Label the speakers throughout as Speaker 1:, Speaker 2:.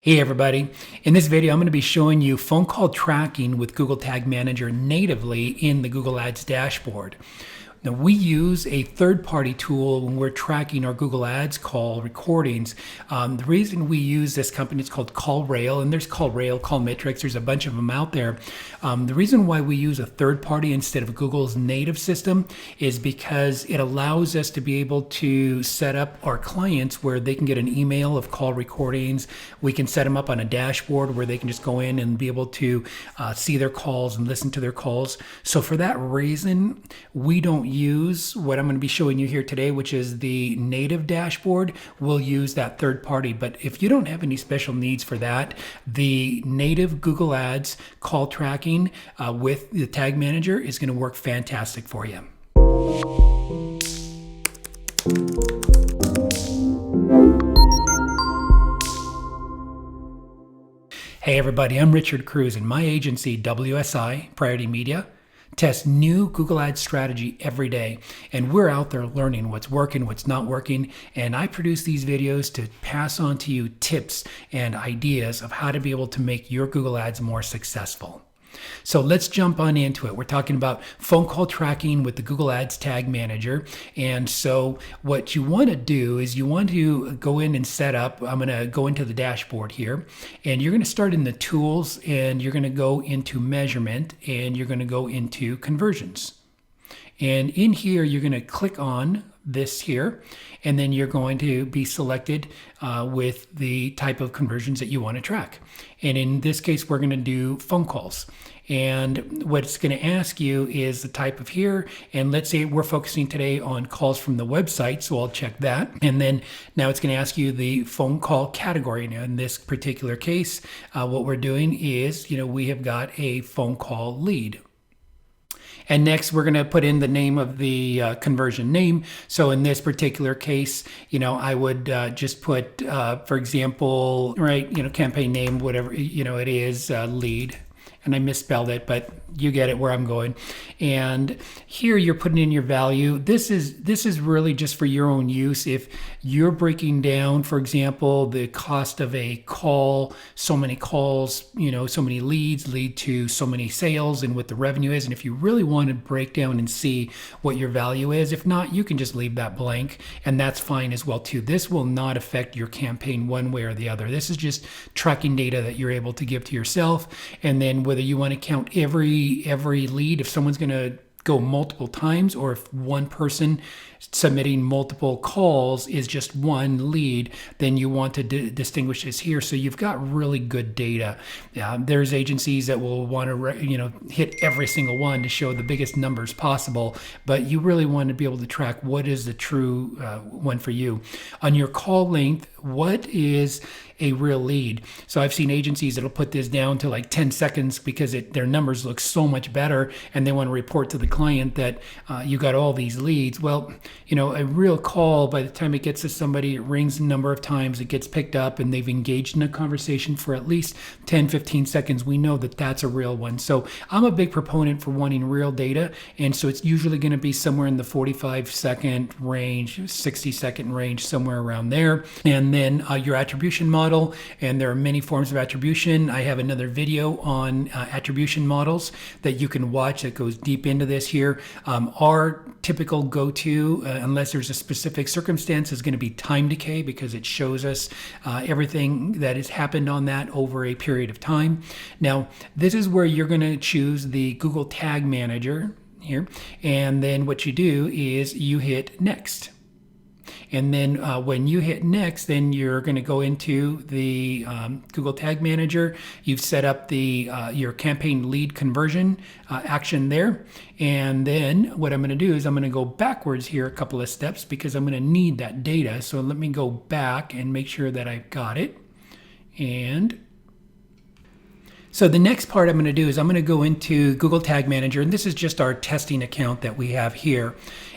Speaker 1: Hey everybody, in this video I'm going to be showing you phone call tracking with Google Tag Manager natively in the Google Ads dashboard. Now we use a third-party tool when we're tracking our Google Ads call recordings. The reason we use this company is called CallRail, and there's CallRail, CallMetrics, there's a bunch of them out there. The reason why we use a third party instead of Google's native system is because it allows us to be able to set up our clients where they can get an email of call recordings. We can set them up on a dashboard where they can just go in and be able to see their calls and listen to their calls. So for that reason, we don't use what I'm going to be showing you here today, which is the native dashboard. We'll use that third party. But if you don't have any special needs for that, the native Google Ads call tracking with the Tag Manager is going to work fantastic for you. Hey everybody, I'm Richard Cruz, and my agency WSI, Priority Media, tests new Google Ads strategy every day, and we're out there learning what's working, what's not working, and I produce these videos to pass on to you tips and ideas of how to be able to make your Google Ads more successful. So let's jump on into it. We're talking about phone call tracking with the Google Ads Tag Manager. And so what you want to do is you want to go in and set up. I'm going to go into the dashboard here, and you're going to start in the tools, and you're going to go into measurement, and you're going to go into conversions. And in here, you're going to click on this here, and then you're going to be selected with the type of conversions that you want to track. And in this case, we're going to do phone calls. And what it's going to ask you is the type of here. And let's say we're focusing today on calls from the website, so I'll check that. And then now it's going to ask you the phone call category. Now in this particular case, what we're doing is, we have got a phone call lead. And next, we're going to put in the name of the conversion name. So in this particular case, I would just put, for example, campaign name, whatever, it is lead. And I misspelled it, but you get it where I'm going. And here you're putting in your value. This is really just for your own use. If you're breaking down, for example, the cost of a call, so many calls, so many leads lead to so many sales and what the revenue is. And if you really want to break down and see what your value is, if not, you can just leave that blank, and that's fine as well too. This will not affect your campaign one way or the other. This is just tracking data that you're able to give to yourself. And then whether you want to count every lead, if someone's going to go multiple times, or if one person submitting multiple calls is just one lead, then you want to distinguish this here. So you've got really good data. There's agencies that will want to hit every single one to show the biggest numbers possible, but you really want to be able to track what is the true one for you. On your call length, what is a real lead? So I've seen agencies that'll put this down to like 10 seconds because their numbers look so much better, and they want to report to the client that you got all these leads. Well, a real call, by the time it gets to somebody, it rings a number of times, it gets picked up, and they've engaged in a conversation for at least 10, 15 seconds. We know that that's a real one. So I'm a big proponent for wanting real data. And so it's usually going to be somewhere in the 45-second range, 60-second range, somewhere around there. And then your attribution model, and there are many forms of attribution. I have another video on attribution models that you can watch that goes deep into this here. Our typical go-to, unless there's a specific circumstance, is going to be time decay, because it shows us everything that has happened on that over a period of time. Now, this is where you're going to choose the Google Tag Manager here. And then what you do is you hit next. And then when you hit next, then you're going to go into the Google Tag Manager. You've set up the your campaign lead conversion action there. And then what I'm going to do is I'm going to go backwards here a couple of steps, because I'm going to need that data. So let me go back and make sure that I've got it. And so the next part I'm going to do is I'm going to go into Google Tag Manager, and this is just our testing account that we have here.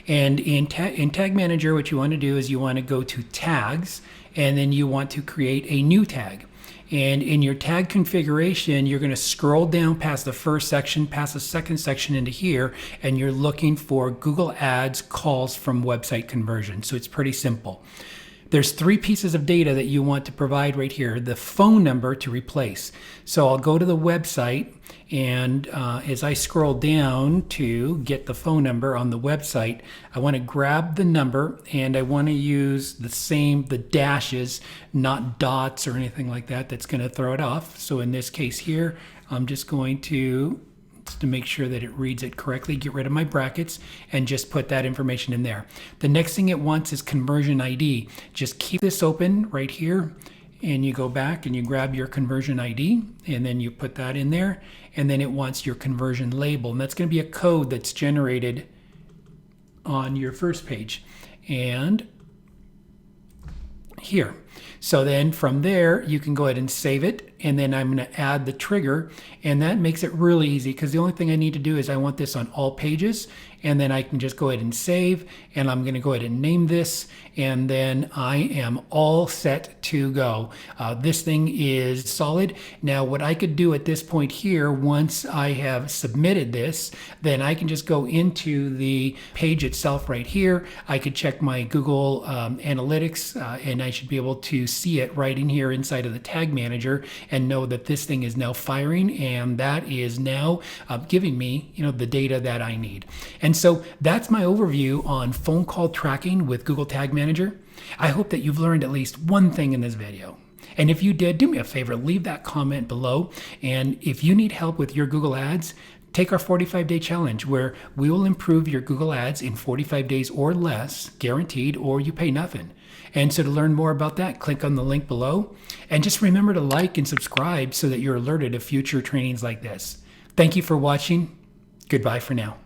Speaker 1: And in Tag Manager, what you want to do is you want to go to Tags, and then you want to create a new tag. And in your tag configuration, you're going to scroll down past the first section, past the second section into here, and you're looking for Google Ads calls from website conversion. So it's pretty simple. there's 3 pieces of data that you want to provide right here. The phone number to replace. So I'll go to the website, and as I scroll down to get the phone number on the website, I want to grab the number, and I want to use the dashes, not dots or anything like that. That's going to throw it off. So in this case here, I'm just going to make sure that it reads it correctly, get rid of my brackets, and just put that information in there. The next thing it wants is conversion ID. Just keep this open right here, and you go back and you grab your conversion ID, and then you put that in there, and then it wants your conversion label, and that's going to be a code that's generated on your first page. And here. So then from there, you can go ahead and save it, and then I'm going to add the trigger, and that makes it really easy, because the only thing I need to do is I want this on all pages, and then I can just go ahead and save, and I'm going to go ahead and name this, and then I am all set to go. This thing is solid. Now what I could do at this point here, once I have submitted this, then I can just go into the page itself right here. I could check my Google Analytics, and I should be able to see it right in here inside of the Tag Manager and know that this thing is now firing, and that is now giving me the data that I need. And so that's my overview on phone call tracking with Google Tag Manager. I hope that you've learned at least one thing in this video. And if you did, do me a favor, leave that comment below. And if you need help with your Google Ads, take our 45-day challenge, where we will improve your Google Ads in 45 days or less, guaranteed, or you pay nothing. And so to learn more about that, click on the link below. And just remember to like and subscribe so that you're alerted of future trainings like this. Thank you for watching. Goodbye for now.